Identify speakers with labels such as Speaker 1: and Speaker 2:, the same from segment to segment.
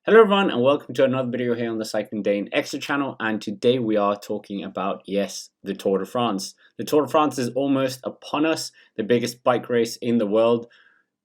Speaker 1: Hello everyone and welcome to another video here on the Cycling Dane Extra channel, and today we are talking about, yes, the Tour de France. The Tour de France is almost upon us. The biggest bike race in the world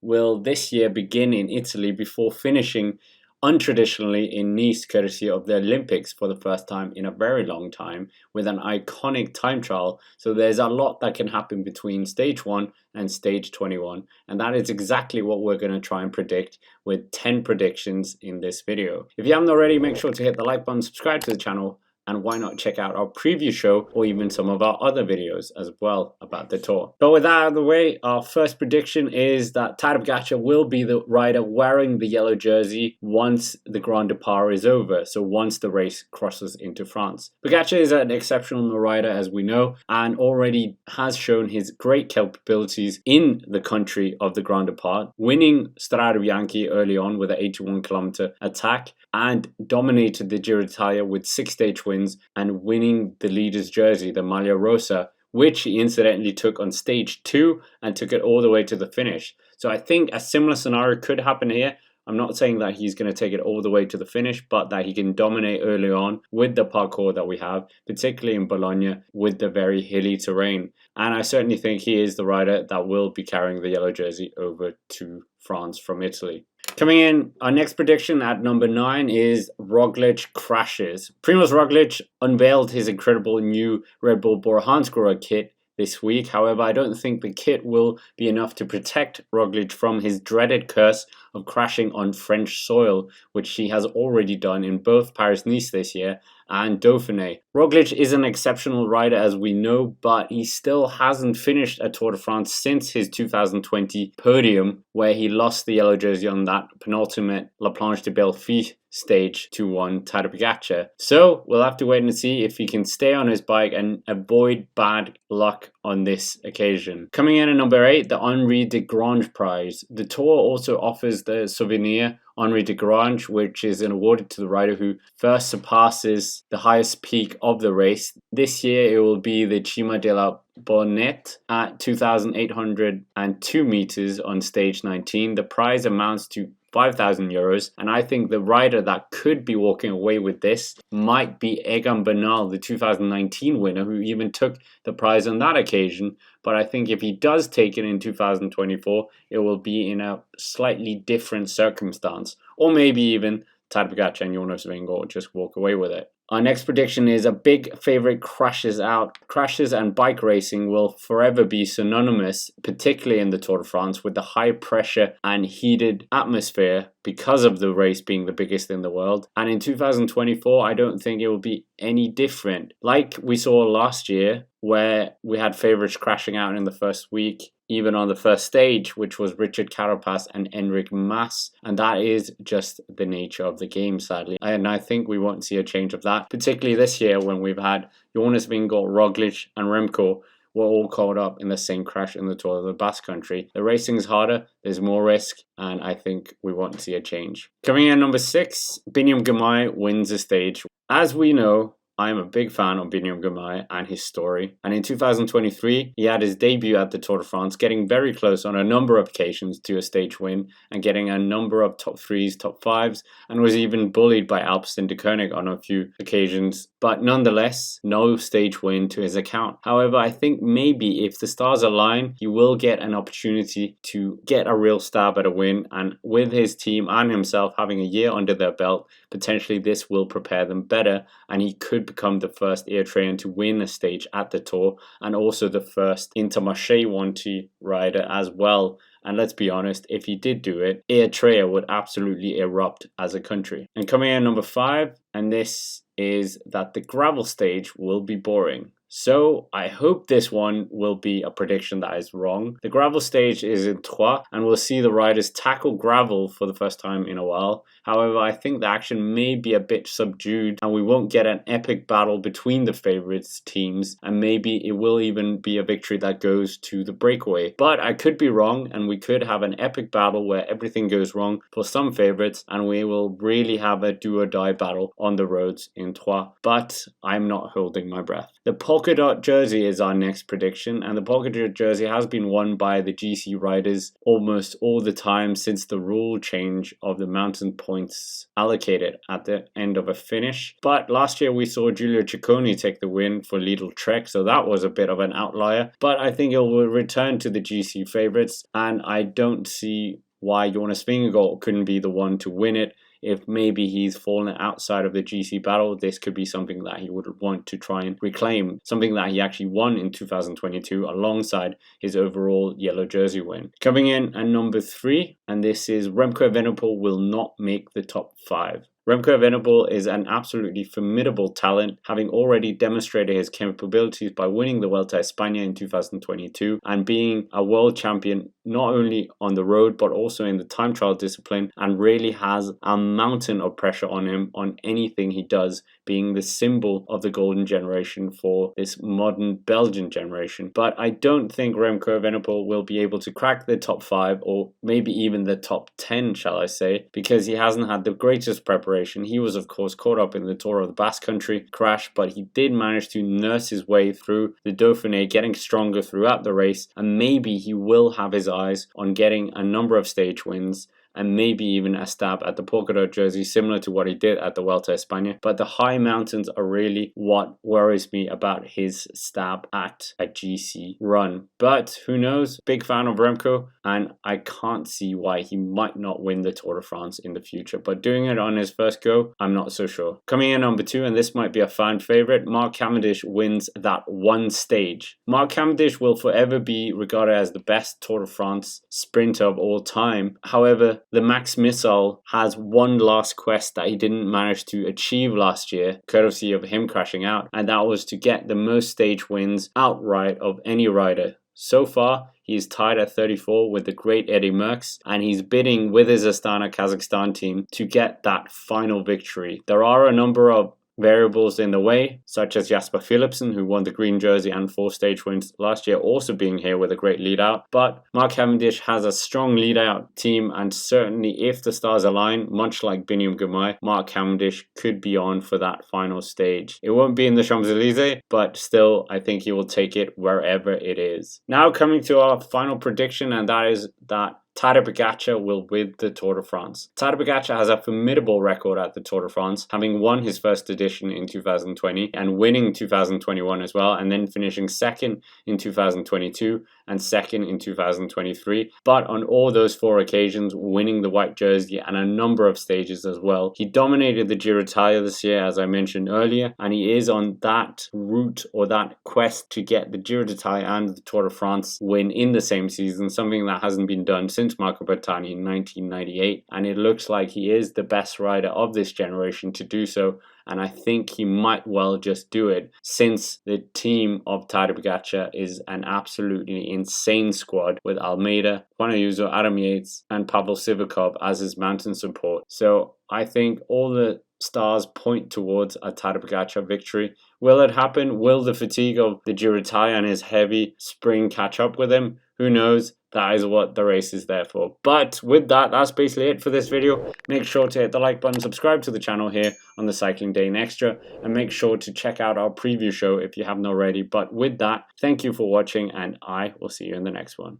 Speaker 1: will this year begin in Italy before finishing untraditionally in Nice, courtesy of the Olympics for the first time in a very long time with an iconic time trial. So there's a lot that can happen between stage 1 and stage 21, and that is exactly what we're going to try and predict with 10 predictions in this video. If you haven't already, make sure to hit the like button, subscribe to the channel, and why not check out our preview show or even some of our other videos as well about the Tour. But with that out of the way, our first prediction is that Tadej Pogačar will be the rider wearing the yellow jersey once the Grand Depart is over, so once the race crosses into France. Pogačar is an exceptional rider, as we know, and already has shown his great capabilities in the country of the Grand Depart, winning Strade Bianche early on with an 81-kilometer attack, and dominated the Giro d'Italia with 6 stage wins and winning the leader's jersey, the Maglia Rosa, which he incidentally took on stage 2 and took it all the way to the finish. So I think a similar scenario could happen here. I'm not saying that he's going to take it all the way to the finish, but that he can dominate early on with the parkour that we have, particularly in Bologna with the very hilly terrain. And I certainly think he is the rider that will be carrying the yellow jersey over to France from Italy. Coming in, our next prediction at number 9 is Roglič crashes. Primož Roglič unveiled his incredible new Red Bull Bora Hansgrohe kit this week. However, I don't think the kit will be enough to protect Roglič from his dreaded curse of crashing on French soil, which he has already done in both Paris-Nice this year and Dauphiné. Roglič is an exceptional rider, as we know, but he still hasn't finished a Tour de France since his 2020 podium, where he lost the yellow jersey on that penultimate La Planche de Belfi stage to one Tadej Pogačar. So we'll have to wait and see if he can stay on his bike and avoid bad luck on this occasion. Coming in at number 8, the Henri de Grange prize. The Tour also offers the souvenir Henri de Grange, which is awarded to the rider who first surpasses the highest peak of the race. This year it will be the Cima della Bonette at 2,802 meters on stage 19. The prize amounts to €5,000, and I think the rider that could be walking away with this might be Egan Bernal, the 2019 winner, who even took the prize on that occasion. But I think if he does take it in 2024, it will be in a slightly different circumstance, or maybe even Tadej Pogačar and Jonas Vingegaard just walk away with it. Our next prediction is a big favorite crashes out. Crashes and bike racing will forever be synonymous, particularly in the Tour de France, with the high pressure and heated atmosphere because of the race being the biggest in the world. And in 2024, I don't think it will be any different. Like we saw last year, where we had favorites crashing out in the first week, even on the first stage, which was Richard Carapaz and Enric Mas. And that is just the nature of the game, sadly. And I think we won't see a change of that, particularly this year when we've had Jonas Vingegaard, Roglič and Remco were all caught up in the same crash in the Tour of the Basque Country. The racing is harder, there's more risk, and I think we won't see a change. Coming in at number 6, Biniam Girmay wins the stage. As we know, I am a big fan of Biniam Girmay and his story. And in 2023, he had his debut at the Tour de France, getting very close on a number of occasions to a stage win and getting a number of top 3s, top 5s, and was even bullied by Alpecin de Koenig on a few occasions. But nonetheless, no stage win to his account. However, I think maybe if the stars align, he will get an opportunity to get a real stab at a win. And with his team and himself having a year under their belt, potentially this will prepare them better, and he could become the first Eritrean to win a stage at the Tour, and also the first Intermarché 1T rider as well. And let's be honest, if he did do it, Eritrea would absolutely erupt as a country. And coming in number 5, and this is that the gravel stage will be boring. So I hope this one will be a prediction that is wrong. The gravel stage is in Troyes, and we'll see the riders tackle gravel for the first time in a while. However, I think the action may be a bit subdued, and we won't get an epic battle between the favorites teams, and maybe it will even be a victory that goes to the breakaway. But I could be wrong, and we could have an epic battle where everything goes wrong for some favorites, and we will really have a do or die battle on the roads in Troyes. But I'm not holding my breath. The Polka polka dot jersey is our next prediction, and the polka dot jersey has been won by the GC riders almost all the time since the rule change of the mountain points allocated at the end of a finish. But last year we saw Giulio Ciccone take the win for Lidl Trek, so that was a bit of an outlier. But I think it will return to the GC favourites, and I don't see why Jonas Vingegaard couldn't be the one to win it. If maybe he's fallen outside of the GC battle, this could be something that he would want to try and reclaim, something that he actually won in 2022 alongside his overall yellow jersey win. Coming in at number 3, and this is Remco Evenepoel will not make the top 5. Remco Evenepoel is an absolutely formidable talent, having already demonstrated his capabilities by winning the Vuelta a España in 2022 and being a world champion not only on the road but also in the time trial discipline, and really has a mountain of pressure on him on anything he does, being the symbol of the golden generation for this modern Belgian generation. But I don't think Remco Evenepoel will be able to crack the top 5 or maybe even the top 10, shall I say, because he hasn't had the greatest preparation. He was of course caught up in the Tour of the Basque Country crash, but he did manage to nurse his way through the Dauphiné, getting stronger throughout the race, and maybe he will have his eyes on getting a number of stage wins and maybe even a stab at the polka dot jersey, similar to what he did at the Vuelta a España. But the high mountains are really what worries me about his stab at a GC run. But who knows? Big fan of Remco, and I can't see why he might not win the Tour de France in the future. But doing it on his first go, I'm not so sure. Coming in number 2, and this might be a fan favourite, Mark Cavendish wins that one stage. Mark Cavendish will forever be regarded as the best Tour de France sprinter of all time. However, the Max Missile has one last quest that he didn't manage to achieve last year, courtesy of him crashing out, and that was to get the most stage wins outright of any rider. So far, he is tied at 34 with the great Eddy Merckx, and he's bidding with his Astana Kazakhstan team to get that final victory. There are a number of variables in the way, such as Jasper Philipsen, who won the green jersey and 4 stage wins last year, also being here with a great lead out. But Mark Cavendish has a strong lead out team, and certainly if the stars align, much like Biniam Girmay, Mark Cavendish could be on for that final stage. It won't be in the Champs-Elysees, but still I think he will take it wherever it is. Now coming to our final prediction, and that is that Tadej Pogačar will win the Tour de France. Tadej Pogačar has a formidable record at the Tour de France, having won his first edition in 2020 and winning 2021 as well, and then finishing second in 2022 and second in 2023. But on all those 4 occasions, winning the white jersey and a number of stages as well. He dominated the Giro d'Italia this year, as I mentioned earlier, and he is on that route or that quest to get the Giro d'Italia and the Tour de France win in the same season, something that hasn't been done since Marco Bertani in 1998, and it looks like he is the best rider of this generation to do so, and I think he might well just do it, since the team of Tadej Pogačar is an absolutely insane squad with Almeida, Juan Ayuso, Adam Yates and Pavel Sivakov as his mountain support. So I think all the stars point towards a Tadej Pogačar victory. Will it happen? Will the fatigue of the Giro d'Italia and his heavy spring catch up with him? Who knows? That is what the race is there for. But with that, that's basically it for this video. Make sure to hit the like button, subscribe to the channel here on the Cycling Dane Extra, and make sure to check out our preview show if you haven't already. But with that, thank you for watching, and I will see you in the next one.